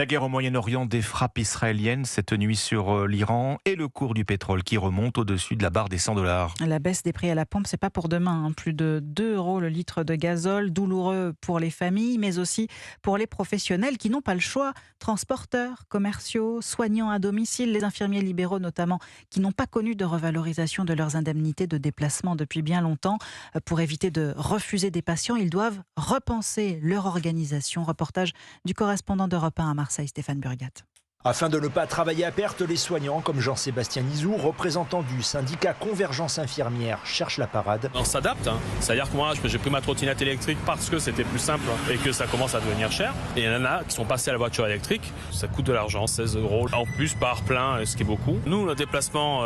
La guerre au Moyen-Orient, des frappes israéliennes cette nuit sur l'Iran et le cours du pétrole qui remonte au-dessus de la barre des $100. La baisse des prix à la pompe, c'est pas pour demain. Plus de 2 € le litre de gazole, douloureux pour les familles, mais aussi pour les professionnels qui n'ont pas le choix. Transporteurs, commerciaux, soignants à domicile, les infirmiers libéraux notamment, qui n'ont pas connu de revalorisation de leurs indemnités de déplacement depuis bien longtemps. Pour éviter de refuser des patients, ils doivent repenser leur organisation. Reportage du correspondant d'Europe 1 à Marseille, Stéphane Burgat. Afin de ne pas travailler à perte, les soignants, comme Jean-Sébastien Nizou, représentant du syndicat Convergence Infirmière, cherchent la parade. On s'adapte, c'est-à-dire que moi j'ai pris ma trottinette électrique parce que c'était plus simple et que ça commence à devenir cher. Et il y en a qui sont passés à la voiture électrique, ça coûte de l'argent, 16 € en plus par plein, ce qui est beaucoup. Nous, le déplacement,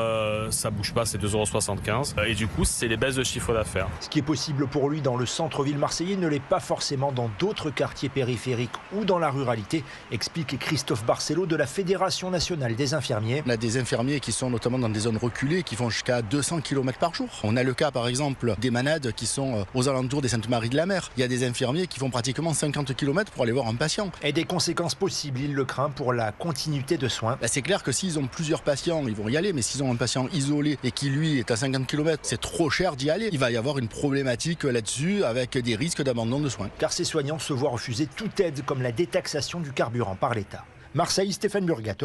ça bouge pas, c'est 2,75 € et du coup c'est les baisses de chiffre d'affaires. Ce qui est possible pour lui dans le centre-ville marseillais ne l'est pas forcément dans d'autres quartiers périphériques ou dans la ruralité, explique Christophe Barcelo de la Fédération nationale des infirmiers. On a des infirmiers qui sont notamment dans des zones reculées qui font jusqu'à 200 km par jour. On a le cas par exemple des manades qui sont aux alentours des Saintes-Maries-de-la-Mer. Il y a des infirmiers qui font pratiquement 50 km pour aller voir un patient. Et des conséquences possibles, il le craint, pour la continuité de soins. C'est clair que s'ils ont plusieurs patients, ils vont y aller, mais s'ils ont un patient isolé et qui lui est à 50 km, c'est trop cher d'y aller. Il va y avoir une problématique là-dessus avec des risques d'abandon de soins. Car ces soignants se voient refuser toute aide comme la détaxation du carburant par l'État. Marseille, Stéphane Burgat.